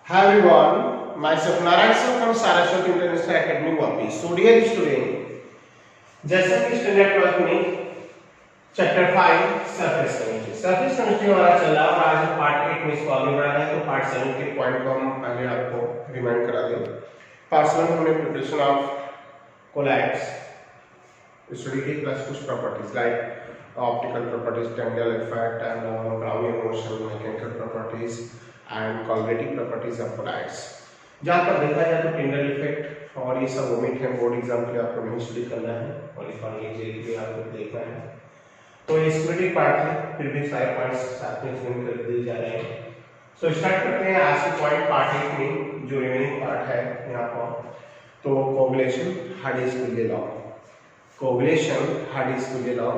Hi everyone, myself Narayan sir from Saraswati International Academy Vapi. So dear student, जैसा कि standard 12 में chapter 5 surface chemistry हमारा चल रहा है और आज हम पार्ट 8 में इसको आगे बढ़ा रहे हैं तो पार्ट 7 के पॉइंट को हम पहले आपको रिमाइंड करा दें. पार्ट 7 में हमने प्रिपरेशन ऑफ कोलैप्स स्टडी की प्लस कुछ properties like optical properties, tangle effect and browning motion, mechanical properties and colligative properties of collapse. जहाँ पर देखा जाए तो टेंगल इफेक्ट और ये सब ओमिट है, बोर्ड एग्जाम के लिए आपको नहीं स्टडी करना है और ये आपको देखना है. तो ये स्टडी पार्ट है, फिर भी सारे पॉइंट्स साथ में एक्सप्लेन कर दिए जा रहे हैं. सो स्टार्ट करते हैं आज के पॉइंट पार्ट 8 में जो रिमेनिंग पार्ट है यहाँ पर. तो coagulation, Hardy Schulze law, coagulation, Hardy Schulze law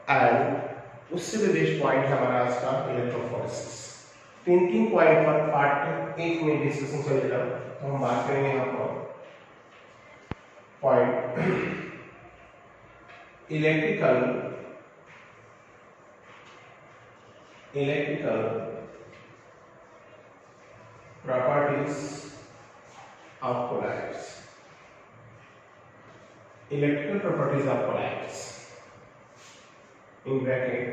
and उससे भी बेस्ट पॉइंट है हमारा आज का इलेक्ट्रोफोरेसिस. तीन पॉइंट पर पार्ट 1 में डिस्कशन चलेगा. तो हम बात करेंगे यहाँ पर point electrical properties of collapse. Electrical properties of collapse in bracket.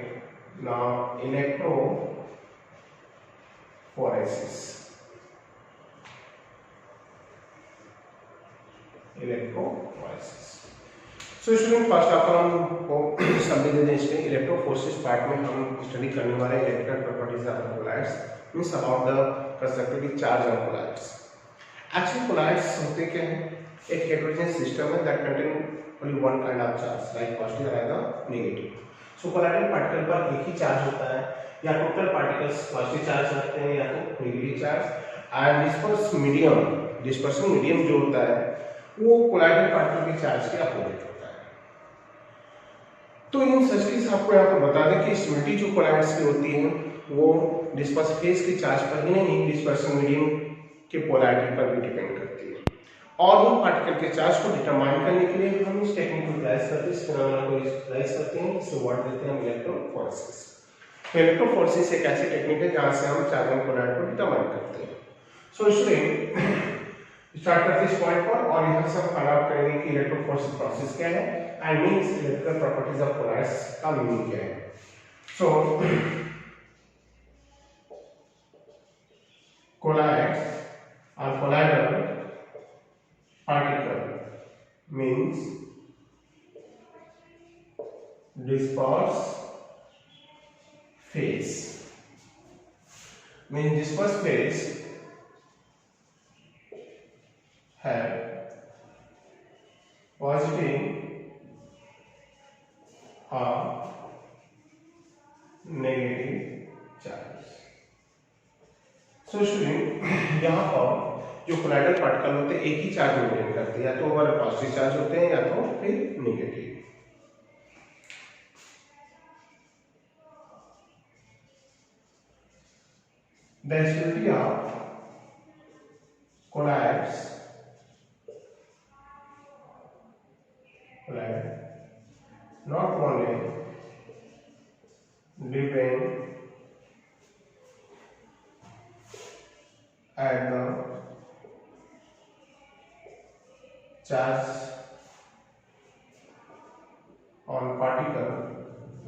Now electrophoresis. So student first of all हमको समझ लेते हैं इसमें इलेक्ट्रोफोरेसिस पार्ट में हम स्टडी करने वाले electrical properties of collapse means about the constructive charge on collapse. Actually collapse होते क्या है, एक हेटेरोजेनस सिस्टम है that contain only one kind of charge like positive or negative. So collateral particle पर एक ही चार्ज होता है, या टोटल पार्टिकल्स पॉजिटिव चार्ज रखते हैं या तो negative charge. And dispersion medium जो होता है वो कोलैटरल पार्टिकल के चार्ज के अपोजिट होता है. तो इन सच केस आपको यहाँ पर बता दें कि स्टेबिलिटी जो कोलैप्स की होती है वो डिस्पर्स फेज के चार्ज पर ही नहीं, डिस्पर्सन मीडियम के पोलैरिटी पर भी डिपेंड करती है. और उन पार्टिकल के चार्ज को डिटरमाइन करने के लिए हम इस टेक्निक को यूटिलाइज करते हैं, इस फिनोमेना को यूटिलाइज करते हैं. इसको वर्ड देते हैं हम इलेक्ट्रोफोरेसिस. तो इलेक्ट्रोफोरेसिस एक ऐसी टेक्निक है जहां से हम चार्ज ऑन कोलैरिटी को डिटरमाइन करते हैं. सो स्टूडेंट स्टार्ट करते हैं इस पॉइंट पर और यहां से हम फाइंड आउट करेंगे कि इलेक्ट्रोफोरेसिस प्रोसेस क्या है and means electrical properties of collapse का मीनिंग क्या है. सो कोलैप्स और colloidal particle means disperse phase. Disperse phase have positive or negative charge. So student यहाँ पर जो कोलैटरल पार्टिकल होते हैं एक ही चार्ज मेंटेन करते हैं, या तो ओवर पॉजिटिव चार्ज होते हैं या तो फिर negative. The stability of collapse not only depend at the charge on particle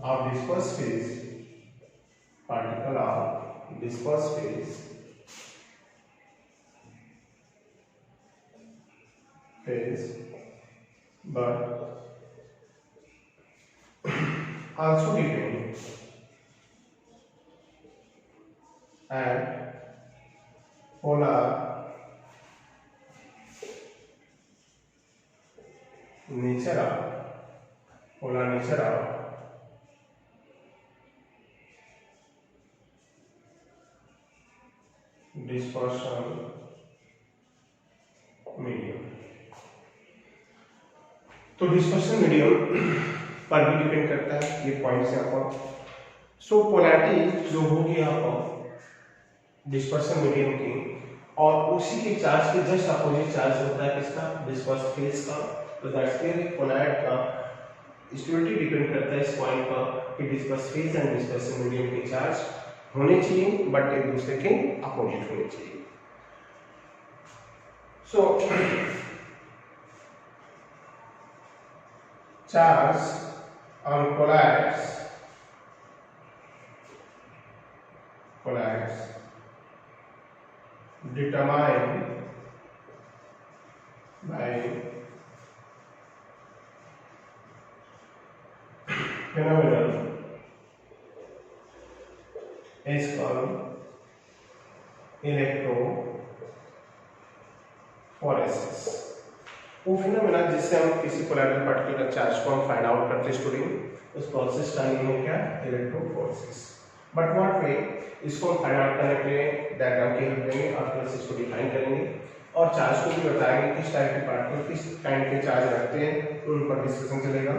of disperse phase, but also depend at polar nature of dispersion medium. तो डिस्पर्शन मीडियम पर भी डिपेंड करता है ये पॉइंट्स यहाँ पर. सो पोलैरिटी जो होगी यहाँ पर डिस्पर्शन मीडियम की और उसी के चार्ज के जस्ट अपोजिट चार्ज होता है किसका, डिस्पर्स फेज का. तो दैट्स मीन कोलैइड का स्टेबिलिटी डिपेंड करता है इस पॉइंट पर कि disperse phase and dispersion medium के चार्ज होने चाहिए बट एक दूसरे के अपोजिट होने चाहिए. So charge on collides determined by phenomenon is called electrophoresis. वो फिनोमेना जिससे हम किसी कोलाइडल पार्टिकल का चार्ज को हम फाइंड आउट करते स्टूडेंट, उस प्रोसेस का नाम है क्या? इलेक्ट्रोफोरेसिस। But what way? इसको हम फाइंड आउट करने के लिए डायग्राम की हेल्प लेंगे और प्लस इसको डिफाइन करेंगे और चार्ज को भी बताएंगे किस टाइप के पार्टिकल किस काइंड के चार्ज रखते हैं, उन पर डिस्कशन चलेगा।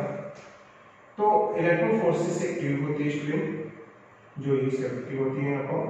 तो इलेक्ट्रोफोरेसिस एक ट्यूब होती है स्टूडेंट, जो इस की होती है यहाँ पर।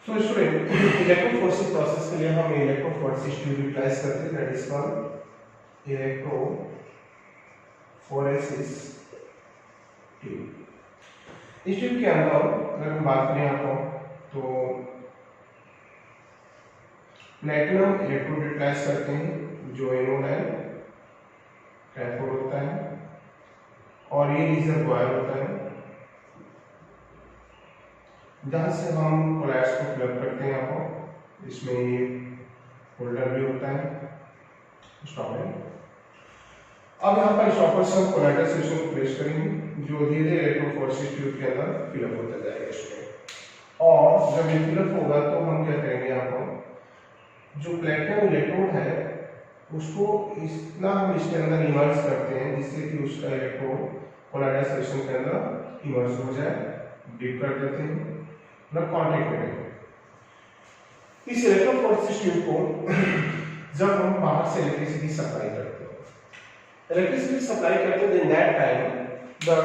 So स्टूडेंट, इलेक्ट्रोफोरेसिस प्रोसेस के लिए हम इलेक्ट्रोफोरेसिस ट्यूब यूटिलाइज करते हैं, that is called electrophoresis tube. इस ट्यूब के अंदर अगर हम बात करें यहाँ पर तो प्लेटिनम इलेक्ट्रोड यूटिलाइज करते हैं, जो एनोड है, कैथोड होता है, और ये रिजर्वॉयर होता है जहां से हम कोलैप्स को फिलअप करते हैं। यहाँ पर इसमें ये होल्डर भी होता है, स्टॉपर। अब यहाँ पर स्टॉपर से हम कोलैटरल सेक्शन को प्लेस करेंगे, जो धीरे धीरे इलेक्ट्रोफोरेसिस ट्यूब के अंदर फिलअप होता जाएगा इसमें। और जब ये फिलअप होगा तो हम क्या करेंगे, यहाँ पर जो प्लेटिनम इलेक्ट्रोड है उसको इतना हम इसके अंदर इमर्स करते हैं जिससे कि उसका इलेक्ट्रोड कोलैटरल सेक्शन के अंदर इमर्स हो जाए, डीप कर देते हैं, मतलब कांटेक्ट करेंगे। इस इलेक्ट्रोफोरेसिस ट्यूब को जब हम बाहर से इलेक्ट्रिसिटी सप्लाई करते हैं, then that time the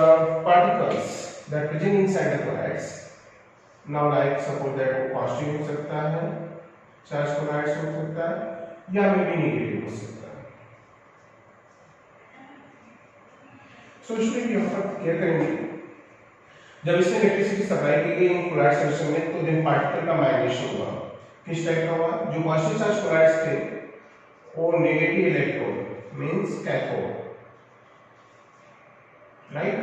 particles that present inside the colloids, now like suppose that positive हो सकता है, चार्ज colloids हो सकता है, या मे बी नेगेटिव हो सकता है। सो स्टूडेंट यहाँ पर क्या करेंगे, जब इसमें इलेक्ट्रिसिटी सप्लाई की गई इन कोलॉइड सॉल्यूशन में, तो देन पार्टिकल का माइग्रेशन हुआ। किस टाइप का हुआ? जो पॉजिटिव चार्ज कोलॉइड्स थे वो negative electrode means cathode, right.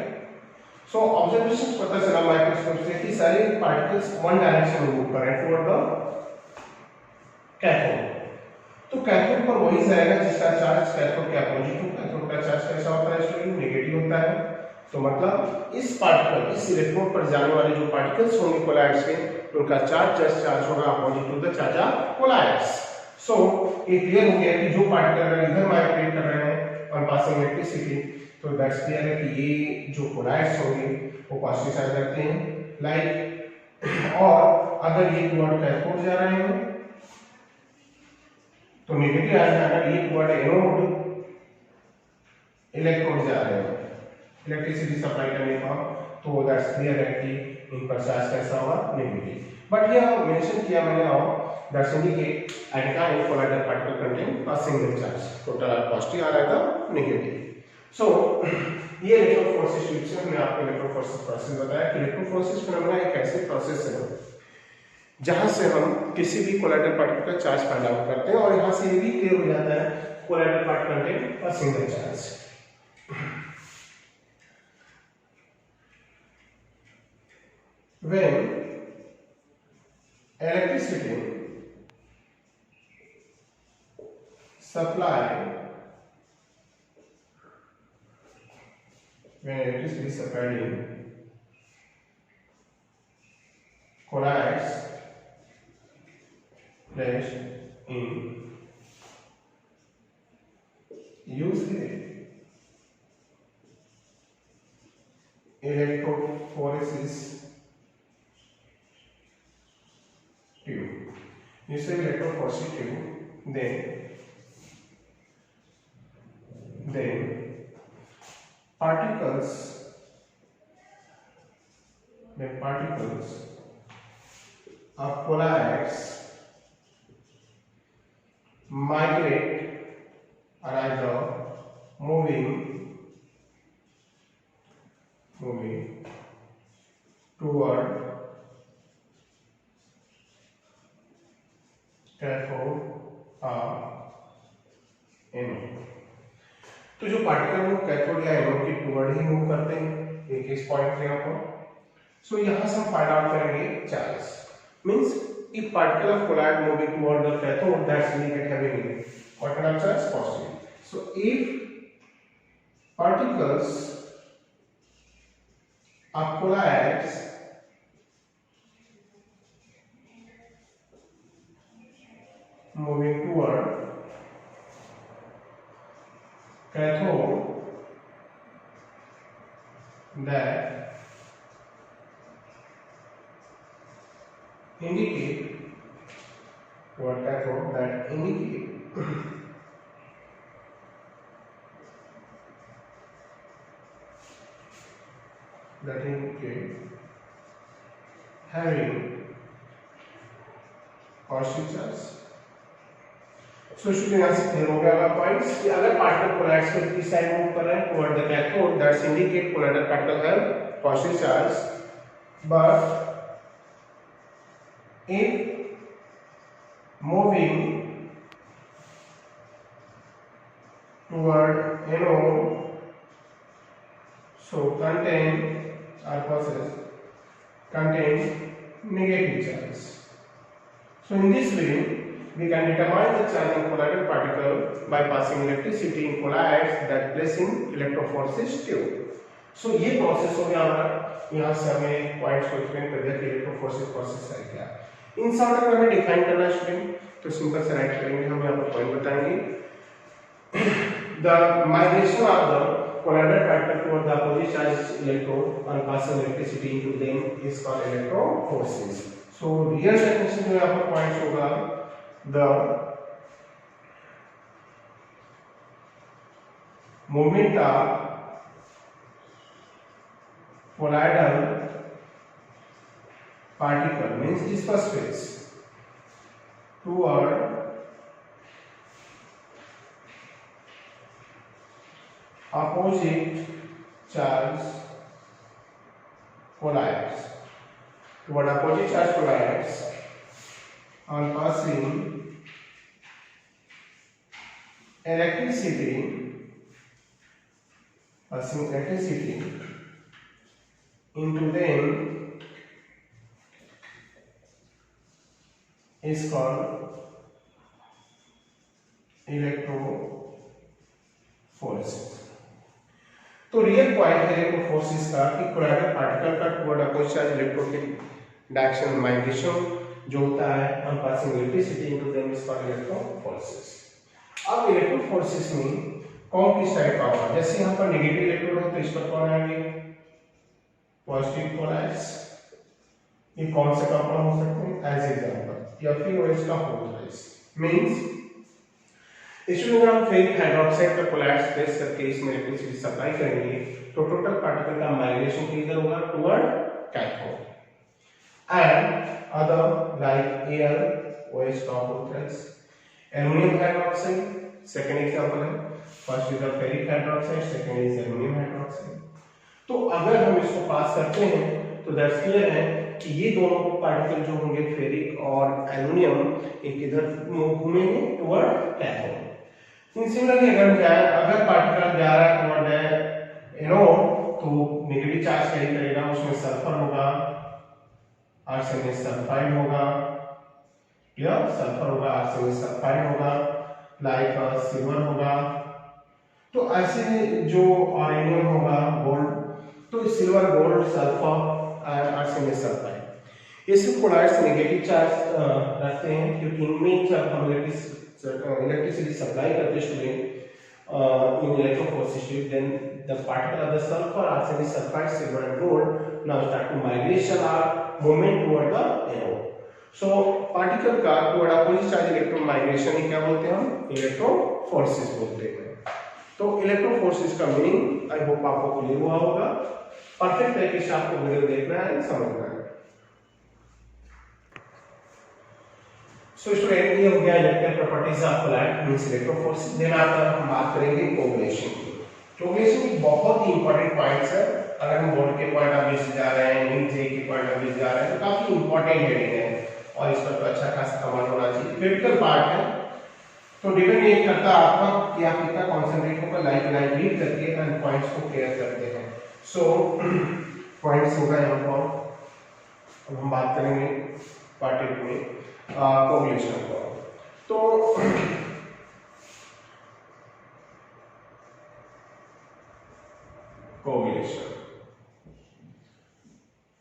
So observation पता चला माइक्रोस्कोप से कि सारे पार्टिकल्स वन डायरेक्शन में मूव कर रहे हैं टुवर्ड द कैथोड। तो कैथोड पर वही जाएगा जिसका चार्ज कैथोड के अपोजिट हो। कैथोड का चार्ज कैसा होता है स्टूडेंट? नेगेटिव होता है। तो मतलब इस पार्टिकल, इस इलेक्ट्रोड पर जाने वाले जो पार्टिकल्स होंगे कोलॉइड्स के, उनका चार्ज जस्ट चार्ज होगा opposite to the charge of colloids. So ये क्लियर हो गया कि जो पार्टिकल अगर इधर माइग्रेट कर रहे हैं और पासिंग इलेक्ट्रिसिटी, तो दैट्स क्लियर है कि ये जो कोलॉइड्स होंगे वो पॉजिटिव चार्ज रखते हैं, लाइक। और अगर ये टुवर्ड कैथोड जा रहे हैं तो नेगेटिव आएगा, अगर ये टुवर्ड एनोड इलेक्ट्रोड जा रहे हैं इलेक्ट्रिसिटी सप्लाई करने का, तो दैट्स क्लियर है कि इन पर चार्ज कैसा होगा? नेगेटिव। बट ये मेंशन किया मैंने और that's indicate at time colloidal particle contain a single charge, total positive आ रहा था, नेगेटिव। सो ये इलेक्ट्रोफोरेसिस ट्यूब से हमने आपको इलेक्ट्रोफोरेसिस प्रोसेस बताया कि इलेक्ट्रोफोरेसिस फिनोमेना एक ऐसे प्रोसेस है जहां से हम किसी भी कोलॉइडल पार्टिकल का चार्ज फाइंड आउट करते हैं, और यहां से ये भी क्लियर हो जाता है colloidal particle contain a single charge. When electricity supply supplied in colloids placed in using electrophoresis tube. Using electrophoresis tube, then particles of colloids migrate or either moving toward cathode or anode. तो जो particle वो cathode या anode की toward ही move करते हैं, एक इस point पे यहाँ पर। सो यहाँ से हम फाइंड आउट करेंगे charge. Means if particle of colloid moving toward the cathode, that's indicate having what kind of charge? Positive. So if particles of colloids moving toward cathode, that indicate toward cathode, that indicate having positive charge। So student यहाँ से clear हो गया आपका points कि अगर particle colloids के किस side move कर रहे हैं toward the cathode, that's indicate colloidal particle have positive charge। But if moving toward anode, so contain negative charge। So in this way we can determine the charge of colloidal particle by passing electricity in colloids that place in electrophoresis tube। So ये process हो गया हमारा। यहाँ से हमें points को explain कर दिया कि इलेक्ट्रोफोरेसिस प्रोसेस है क्या। इन सब अगर हमें डिफाइन करना है स्टूडेंट, तो सिंपल से राइट करेंगे, हम यहाँ पर पॉइंट बताएंगे। The migration of the colloidal particle toward the opposite charged electrode on passing electricity into them is called electrophoresis। So real definition जो यहाँ पर पॉइंट्स होगा, the movement of colloidal particle means disperse phase toward opposite charge colloids, toward opposite charge colloids on passing electricity into them is called electrophoresis। तो real point है electrophoresis का कि colloidal particle का toward opposite charge electrode के direction migration जो होता है on passing electricity into them is called electrophoresis. अब इलेक्ट्रोफोरेसिस में कौन किस टाइप का होगा? जैसे यहाँ पर नेगेटिव इलेक्ट्रोड हो तो इस पर कौन आएंगे? Positive colloids. ये कौन से कंपाउंड हो सकते हैं? एज एग्जांपल FeOH का होल्ड्राइज मींस इसमें अगर हम फेरिक हाइड्रोक्साइड का कोलाइड्स प्लेस करके इसमें इलेक्ट्रिसिटी सप्लाई करेंगे तो टोटल पार्टिकल का माइग्रेशन किधर होगा? Toward cathode. And other like AlOH का होल्ड्राइज, एल्युमिनियम हाइड्रोक्साइड सेकंड एग्जांपल है। First is the ferric hydroxide, second is aluminium hydroxide. तो अगर हम इसको पास करते हैं तो दैट्स क्लियर है कि ये दोनों पार्टिकल जो होंगे फेरिक और एल्युमिनियम एक इधर घूमेंगे टुवर्ड कैथोड। सिमिलरली अगर पार्टिकल जा रहा है टुवर्ड एनोड तो नेगेटिव चार्ज कैरी करेगा, उसमें सल्फर होगा, आर्सेन में सल्फाइड होगा, या सल्फर होगा, आर्सेन में सल्फाइड होगा, लाइक सिल्वर होगा। तो ऐसे जो ऑरेनियम होगा, गोल्ड, तो सिल्वर, गोल्ड, सल्फर, आर्सेन में सल्फाइड, ये सब कोलाइड्स नेगेटिव चार्ज रखते हैं, क्योंकि इनमें जब हम इलेक्ट्रिसिटी सप्लाई करते student in electrophoresis, then the particle of the sulfur, arsenic sulfide, silver and gold now start to migration or movement toward the anode. So particle का toward opposite charge electron migration ही क्या बोलते हैं हम? Electrophoresis बोलते हैं। तो electrophoresis का meaning I hope आपको क्लियर हुआ होगा। परफेक्ट तरीके से आपको वीडियो देखना है, समझना है। सो स्टूडेंट, ये हो गया electrical properties of colloid means electrophoresis. Then आता हम बात करेंगे कोगुलेशन की। कोगुलेशन की बहुत ही इंपॉर्टेंट पॉइंट्स है। अगर हम बोर्ड के पॉइंट ऑफ व्यू से जा रहे हैं, नीट जे के पॉइंट ऑफ व्यू से जा रहे हैं, तो काफी इंपॉर्टेंट हेडिंग है और इस पर तो अच्छा खासा कमांड होना चाहिए। क्रिटिकल पार्ट है, तो डिपेंड ये करता है आपका कि आप कितना कंसंट्रेट होकर लाइन रीड करके एंड पॉइंट्स को क्लियर करते हैं। सो पॉइंट्स होगा यहाँ पर। अब हम बात करेंगे पार्ट 1 में कोगुलेशन को। तो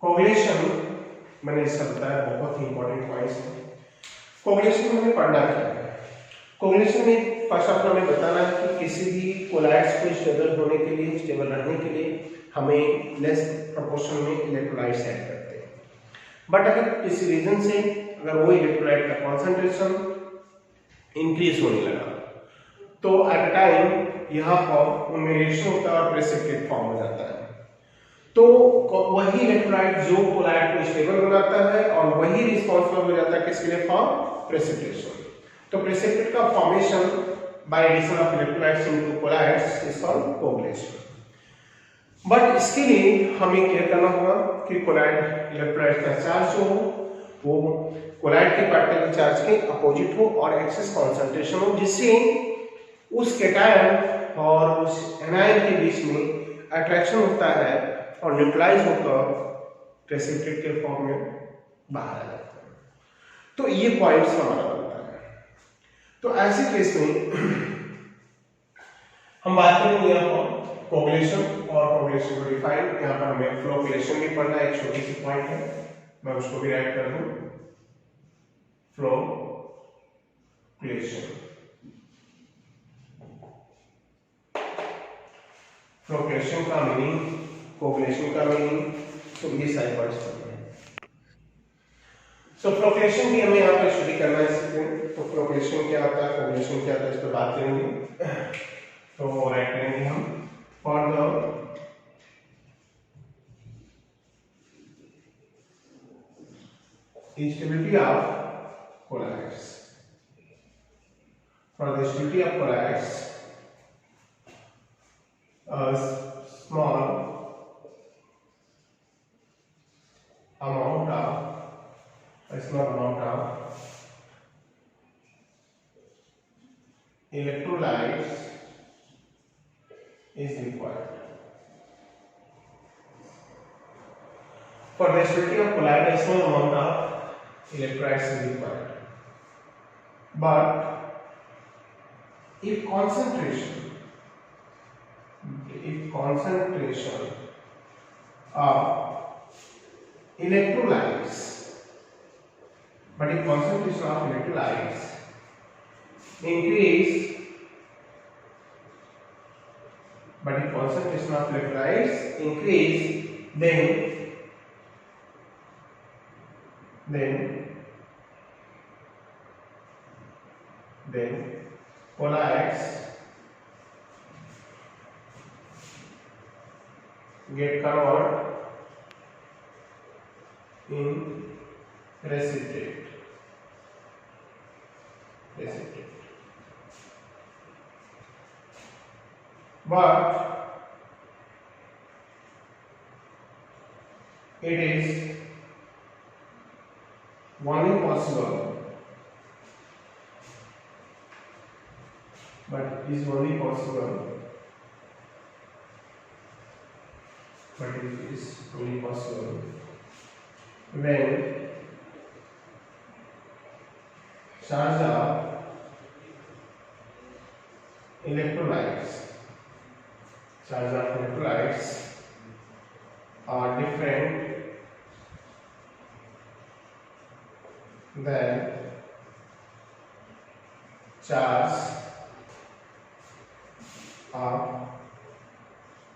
कोगुलेशन मैंने इसका बताया, बहुत ही इंपॉर्टेंट पॉइंट्स है। कोगुलेशन में हमें पढ़ना क्या है? कोगुलेशन में फर्स्ट ऑफ ऑल हमें बताना है कि किसी भी कोलाइड्स को स्टेबल होने के लिए, स्टेबल रहने के लिए हमें लेस प्रोपोर्शन में इलेक्ट्रोलाइट्स ऐड करते हैं। बट अगर किसी रीजन से अगर वो इलेक्ट्रोलाइट का कॉन्सेंट्रेशन इंक्रीज होने लगा, तो एट टाइम यहाँ पर उमेरेशन होता है और प्रेसिपिटेट फॉर्म हो जाता है। तो वही इलेक्ट्रोलाइट जो कोलाइड को स्टेबल बनाता है और वही रिस्पॉन्सिबल हो जाता है किसके लिए? For precipitation. तो प्रेसिपिटेट का formation by addition of electrolytes into colloids is called coagulation. But इसके लिए हमें क्या करना होगा कि कोलाइड इलेक्ट्रोलाइट का चार्ज जो हो वो कोलाइड के पार्टिकल के चार्ज के अपोजिट हो और एक्सेस कॉन्सेंट्रेशन हो, जिससे उस कैटायन और उस एनायन के बीच में अट्रैक्शन होता है और न्यूट्रलाइज होकर प्रेसिपिटेट के फॉर्म में बाहर आ जाता है। तो ये पॉइंट्स हमारा बनता है। तो ऐसे केस में हम बात करेंगे यहाँ पर कोगुलेशन और कोगुलेशन को डिफाइन। यहाँ पर हमें फ्लोकुलेशन भी पढ़ना है, एक छोटी सी पॉइंट है, मैं उसको भी राइट कर दूं। फ्लोकुलेशन, फ्लोकुलेशन का मीनिंग, कोगुलेशन का मीनिंग, तो ये सारे पॉइंट्स पढ़ने हैं। सो फ्लोकुलेशन भी हमें यहाँ पर स्टडी करना है। तो फ्लोकुलेशन क्या होता है, कोगुलेशन क्या होता है, इस पर बात करेंगे। तो राइट करेंगे हम for the stability of colloids. For the stability of colloids, a small amount of electrolytes is required. For the stability of colloid, a small amount of electrolytes is required. But if concentration of electrolytes increase, then colloids get converted in precipitate. But it is only possible, when charge of electrolytes are different then charge of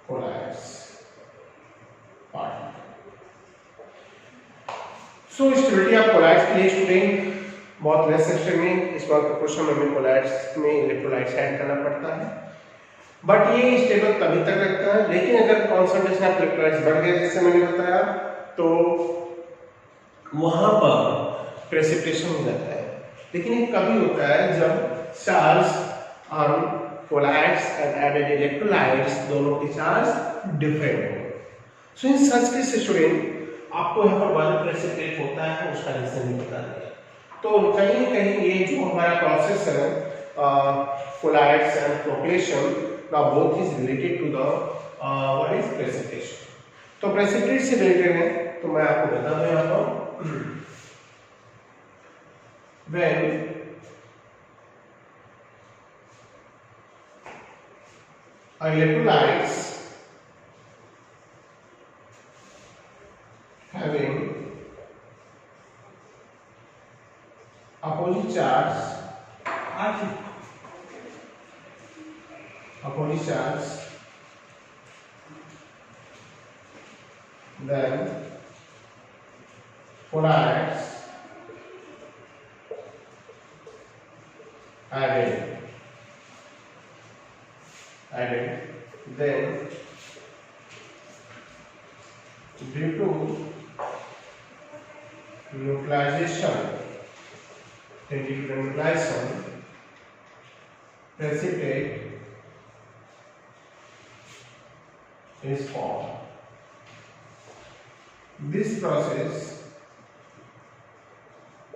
collides particle. So stability of colloids के लिए student बहुत less section में small proportion में हमें collides में electrolytes add करना पड़ता है, बट ये स्टेबल तभी तक रहता है। लेकिन अगर कॉन्सेंट्रेशन ऑफ इलेक्ट्रोलाइट्स बढ़ गया जैसे मैंने बताया तो वहां पर प्रेसिपिटेशन हो जाता है। लेकिन ये कभी होता है जब charge on colloids and added electrolytes दोनों के चार्ज डिफरेंट हो। सो इन सच केस स्टूडेंट आपको यहाँ पर वाटर प्रेसिपिटेट होता है उसका रीजन नहीं बता दिया। तो कहीं कहीं ये जो हमारा प्रोसेस है colloids and flotation now both is related to the what is precipitation। तो प्रेसिपिटेट से रिलेटेड है तो मैं आपको बता दूं यहाँ पर when electrolytes having opposite charge then collides added then due to nucleation precipitate is formed। This process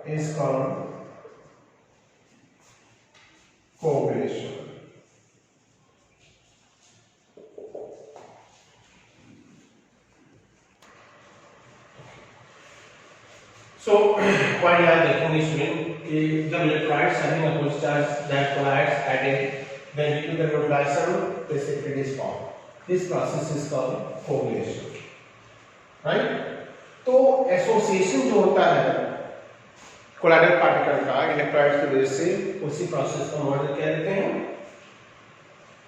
is called coagulation। So point याद रखेंगे स्टूडेंट कि जब electrolytes having opposite charge that collides added then due to the nucleation precipitate is formed। This process is called coagulation, right? तो association जो होता है colloidal particle का electrolytes की वजह से उसी प्रोसेस को हम क्या कहते हैं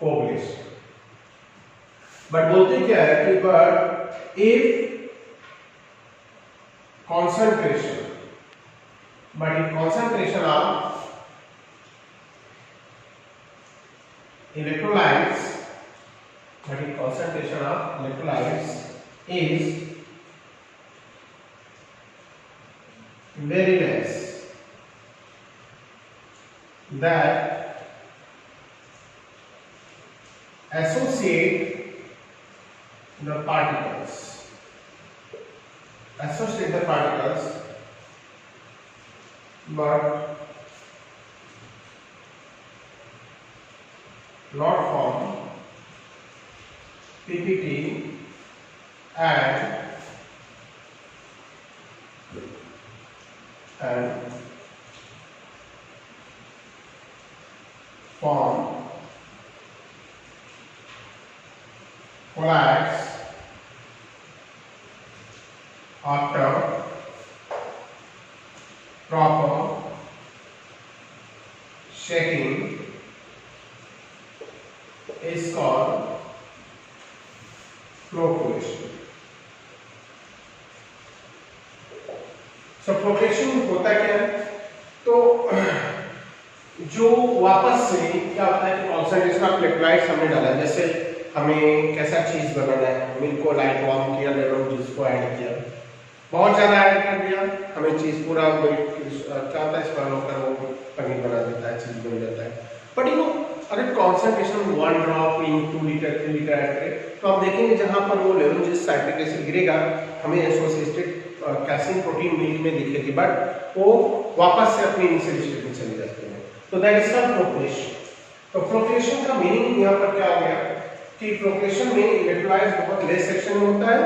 कोगुलेशन। बट बोलते क्या है कि but if concentration of electrolytes is very less that associate the particles but not form PPT and form collides after proper shaking is called flotation। So flotation होता क्या है? तो जो वापस से क्या होता है कि कॉन्सेंट्रेशन ऑफ इलेक्ट्रोलाइट्स हमने डाला, जैसे हमें कैसा चीज बनाना है, मिल्क को लाइट वार्म किया, लेमन जूस को ऐड किया, बहुत ज्यादा ऐड कर दिया, हमें चीज पूरा क्या होता है इसमें होकर वो पनीर बना देता है, चीज बन जाता है। बट यू नो अगर concentration 1 drop in 2 litre 3 litre add करें तो आप देखेंगे जहां पर वो लेमन जूस साइट्रिक एसिड गिरेगा हमें एसोसिएटेड कैसीन प्रोटीन मिल्क में दिखेगी, बट वो वापस से अपनी इनिशियल स्टेट में चले जाते हैं। तो दैट इज कॉल्ड फ्लोटेशन। तो फ्लोटेशन का मीनिंग यहाँ पर क्या हो गया कि फ्लोटेशन में इलेक्ट्रोलाइट्स बहुत लेस सेक्शन में होता है,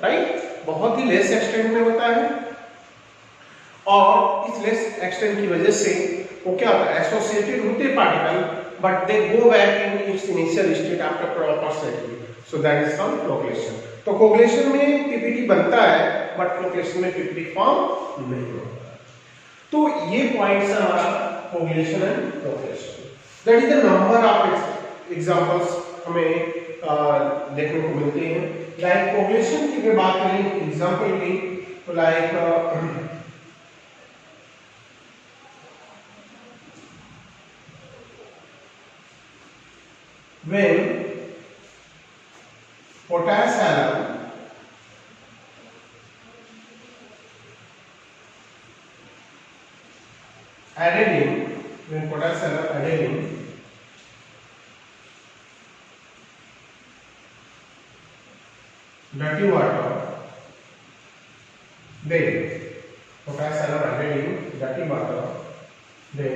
राइट, बहुत ही लेस एक्सटेंट में होता है, और इस लेस एक्सटेंट की वजह से वो क्या होता है एसोसिएटेड होते particle but they go back in its initial state after proper settling. So that is called flotation. तो कोगुलेशन में पीपीटी बनता है बट फ्लोटेशन में पीपीटी फॉर्म नहीं होता। तो ये पॉइंट्स है हमारा coagulation and flocculation. That is the number of examples हमें देखने को मिलते हैं। लाइक कोगुलेशन की अगर बात करें एग्जांपल की, तो like when potash alum added in dirty water, then potash alum added in dirty water, then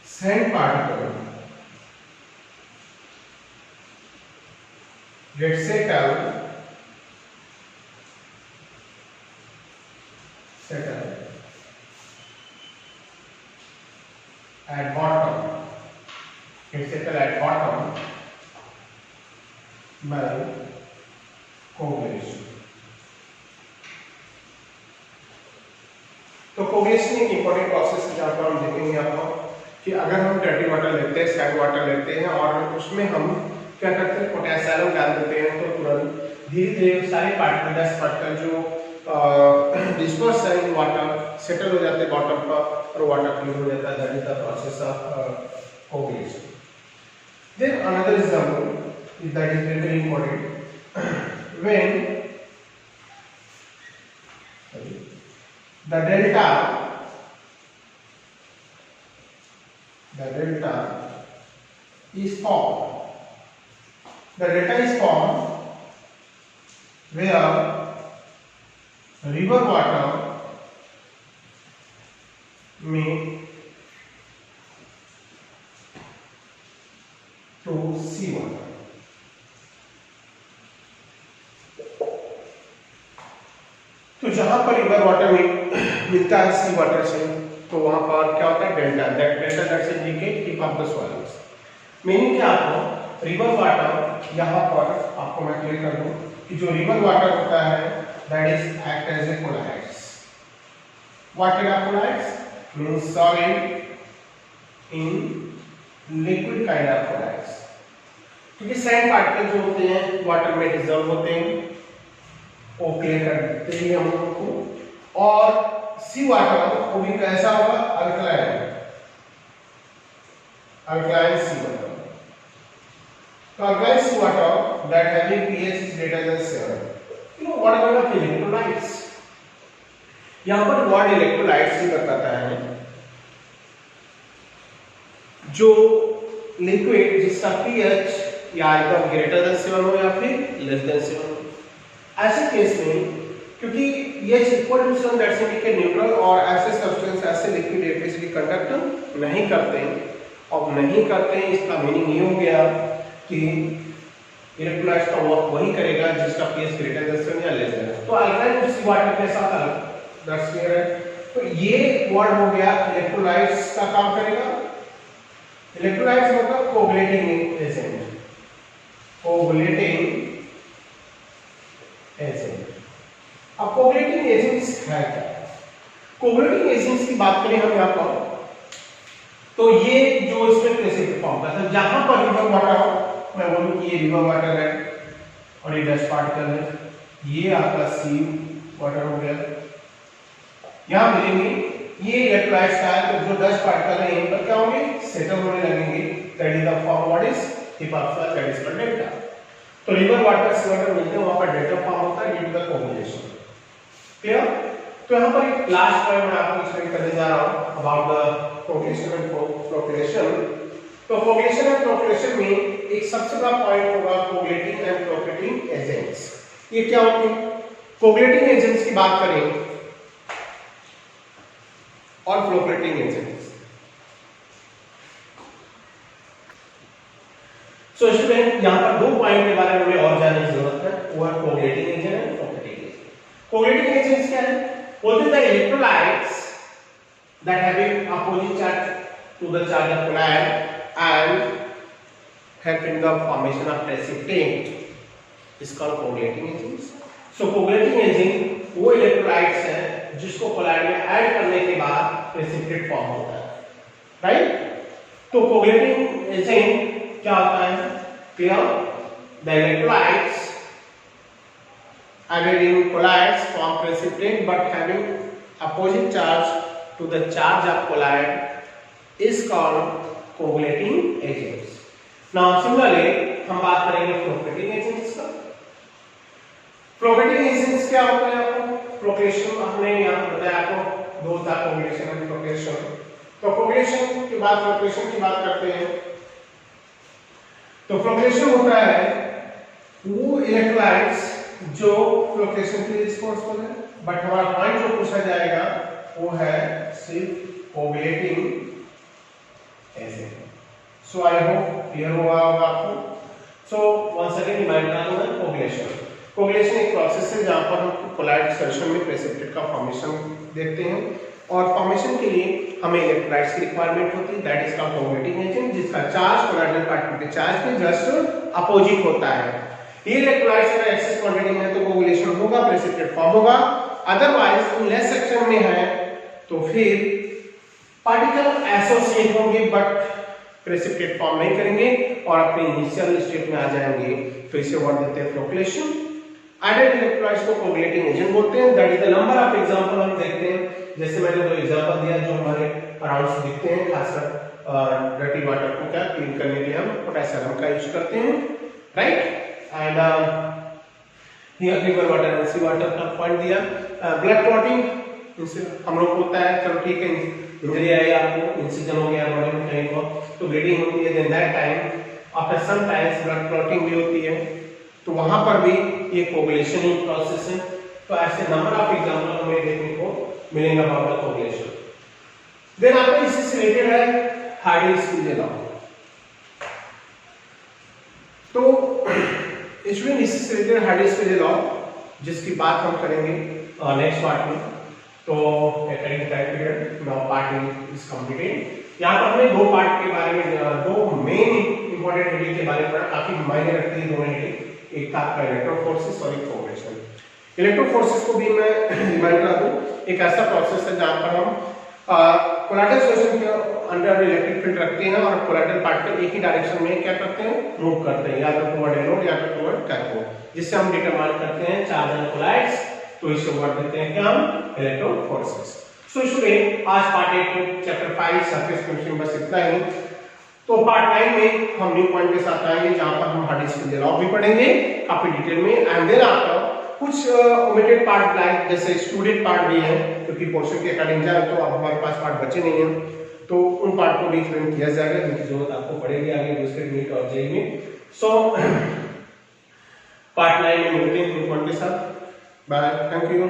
sand particle get settle at bottom, by coagulation। तो कोगुलेशन एक इंपॉर्टेंट प्रोसेस है जहाँ पर हम देखेंगे आपको कि अगर हम डर्टी वाटर लेते हैं, सैंड वाटर लेते हैं और उसमें हम क्या करते हैं, पोटेशियम एलम डाल देते हैं, तो तुरंत धीरे धीरे सारे पार्टिकल 10 पार्टिकल जो डिस्पर्स है इन वाटर सेटल हो जाते हैं बॉटम पर और वाटर क्लीन हो जाता है। That is the process of coagulation. Then another example that is very important, when the delta is formed. The delta is formed where river water meet to sea water। तो जहां पर river water मिलता है सी water से, तो वहां पर क्या होता है, delta. That's indicate tip of the soils. Meaning क्या, आपको रिवर वाटर यहां पर आपको मैं क्लियर कर दूं कि जो रिवर वाटर होता है that is act as a colloids. What are colloids means solid in liquid kind of colloids, क्योंकि सैंड पार्टिकल जो होते हैं वाटर में डिसॉल्व होते हैं, वो क्लियर कर देते हैं हम लोगों को। और सी वाटर वो भी कैसा होगा, अल्कलाइन सी वाटर। तो alkaline sea water that having pH is greater than 7, you know what are the electrolytes। यहां पर वर्ड इलेक्ट्रोलाइट्स ही बताता है जो लिक्विड जिसका pH या एकदम ग्रेटर देन 7 हो या फिर लेस देन 7 हो। ऐसे केस में क्योंकि ये equal to 7 that's indicate neutral, और ऐसे सब्सटेंस ऐसे लिक्विड इलेक्ट्रिसिटी कंडक्ट नहीं करते हैं। अब नहीं करते हैं इसका मीनिंग ये हो गया कि इलेक्ट्रोलाइट्स का वर्क वही करेगा जिसका pH ग्रेटर देन 7 या लेस देन। तो अल्कलाइन सी वाटर के साथ दैट्स क्लियर है। तो ये वर्ड हो गया इलेक्ट्रोलाइट्स का काम करेगा। इलेक्ट्रोलाइट्स मतलब कोगुलेटिंग एजेंट, कोगुलेटिंग एजेंट। अब कोगुलेटिंग एजेंट्स है क्या? कोगुलेटिंग एजेंट्स की बात करें हम यहाँ पर, तो ये जो इसमें कैसे परफॉर्म करता है, जहां पर रिवर वाटर हो, मैं बोलूं कि ये रिवर वाटर है और ये डस्ट पार्टिकल है, ये आपका सी वाटर हो गया, यहां मिलेंगे ये इलेक्ट्रोलाइट्स का है, तो जो डस्ट पार्टिकल है यहीं पर क्या होंगे, सेटल होने लगेंगे। That is the form what is tip of the that is called delta. तो रिवर वाटर सी वाटर मिलते हैं, वहां पर डेल्टा फॉर्म होता है due to the coagulation. Clear? तो यहां पर एक लास्ट पॉइंट मैं आपको एक्सप्लेन करने जा रहा हूं about the coagulation and flocculation. तो कोगुलेशन एंड फ्लोकुलेशन में एक सबसे बड़ा पॉइंट होगा कोगुलेटिंग एंड फ्लोकुलेटिंग एजेंट्स। ये क्या होते हैं? कोगुलेटिंग एजेंट्स की बात करें और फ्लोकुलेटिंग एजेंट्स। सो स्टूडेंट यहां पर दो पॉइंट के बारे में हमें और जानने की जरूरत है, वो है coagulating agent and फ्लोकुलेटिंग agent. Coagulating agents क्या है? बोलते हैं electrolytes that having opposite charge to the charge of colloid and help in the formation of precipitate is called coagulating agents. So coagulating agent वो इलेक्ट्रोलाइट्स हैं जिसको collide में add करने के बाद प्रेसिपिटेट फॉर्म होता है, राइट। तो कोवैलेंटिंग एजेंट क्या होता है? Here the electrolytes added in colloids form precipitate but having opposite charge to the charge of colloid is called coagulating agents. Now similarly हम बात करेंगे फ्लोरेटिंग एजेंट्स का। फ्लोरेटिंग एजेंट्स क्या होता है? आपको फ्लोरेशन हमने यहाँ बताया, आपको दो था, कोगुलेशन और फ्लोरेशन। तो कोगुलेशन के बाद फ्लोरेशन की बात करते हैं। तो फ्लोरेशन होता है वो इलेक्ट्रोलाइट्स जो फ्लोरेशन के लिए रिस्पॉन्सिबल है, बट हमारा पॉइंट जो पूछा जाएगा वो है सिर्फ coagulating agent. So I hope clear हुआ होगा आपको। सो वंस अगेन रिमाइंड करा दूं मैं, कोगुलेशन एक प्रोसेस है जहां पर हम कोलाइड सॉल्यूशन में प्रेसिपिटेट का फॉर्मेशन देखते हैं, और फॉर्मेशन के लिए हमें इलेक्ट्रोलाइट्स की रिक्वायरमेंट होती है, that is called coagulating agent, जिसका चार्ज कोलाइडल पार्टिकल के चार्ज के जस्ट अपोजिट होता है। ये इलेक्ट्रोलाइट्स अगर एक्सेस क्वांटिटी में है तो कोगुलेशन होगा, प्रेसिपिटेट फॉर्म होगा। अदरवाइज इन लेस सेक्शन में है तो फिर पार्टिकल एसोसिएट होंगे बट प्रेसिपिटेट फॉर्म नहीं करेंगे और अपने इनिशियल स्टेट में आ जाएंगे, तो इसे वर्ड देते हैं फ्लोरेशन। एडेड इलेक्ट्रोलाइट्स को कोगुलेटिंग एजेंट बोलते हैं। That is the number of example हम देखते हैं, जैसे मैंने दो एग्जांपल दिया जो हमारे अराउंड दिखते हैं, खासकर डर्टी वाटर को क्या क्लीन करने के लिए हम पोटेशियम का यूज करते हैं, right. And here river water, sea water का पॉइंट दिया। ब्लड क्लॉटिंग इससे हम लोग होता है, चलो ठीक है, इंजरी आई आपको, इंसिजन हो गया बॉडी में कहीं को, तो ब्लीडिंग होती है, then that time after some times blood clotting भी होती है, तो वहां पर भी ये कोगुलेशन ही प्रोसेस है। तो ऐसे नंबर ऑफ एग्जांपल हमें देखने को मिलेगा अबाउट कोगुलेशन। देन आपका इससे रिलेटेड है हार्डी-स्क्वीज लॉ। तो इसमें इससे रिलेटेड हार्डी-स्क्वीज लॉ जिसकी बात हम करेंगे नेक्स्ट पार्ट में। तो according time period now part is completed. यहाँ पर हमने दो पार्ट के बारे में, दो मेन इंपॉर्टेंट हेडिंग के बारे में पढ़ा, काफी मायने रखती है दोनों हेडिंग, एक था आपका इलेक्ट्रोफोर्सेस और एक कोगुलेशन। इलेक्ट्रोफोर्सेस को भी मैं रिमाइंड करा दूं, एक ऐसा प्रोसेस है जहां पर हम कोलाइडल सॉल्यूशन के अंडर इलेक्ट्रिक फील्ड रखते हैं और कोलाइडल पार्टिकल एक ही डायरेक्शन में क्या करते हैं, मूव करते हैं, या तो टुवर्ड एनोड या तो टुवर्ड कैथोड, जिससे हम डिटरमाइन करते हैं चार्ज ऑन कोलाइड्स। तो इसे वर्ड देते हैं क्या हम, इलेक्ट्रोफोर्सेस। सो स्टूडेंट आज पार्ट 8 चैप्टर 5 सरफेस केमिस्ट्री बस इतना ही। तो पार्ट 9 में हम न्यू पॉइंट के साथ आएंगे जहां पर हम हार्डी-स्क्वीज लॉ भी पढ़ेंगे काफी डिटेल में, एंड देन आफ्टर कुछ ओमिटेड पार्ट लाइक जैसे स्टूडेंट पार्ट भी है, क्योंकि पोर्शन के अकॉर्डिंग जाए तो अब हमारे पास पार्ट बचे नहीं हैं, तो उन पार्ट को भी एक्सप्लेन किया जाएगा जिनकी जरूरत आपको पड़ेगी आगे दूसरे नीट और जेईई में। सो पार्ट 9 में मिलते हैं न्यू पॉइंट के साथ। Bye, thank you.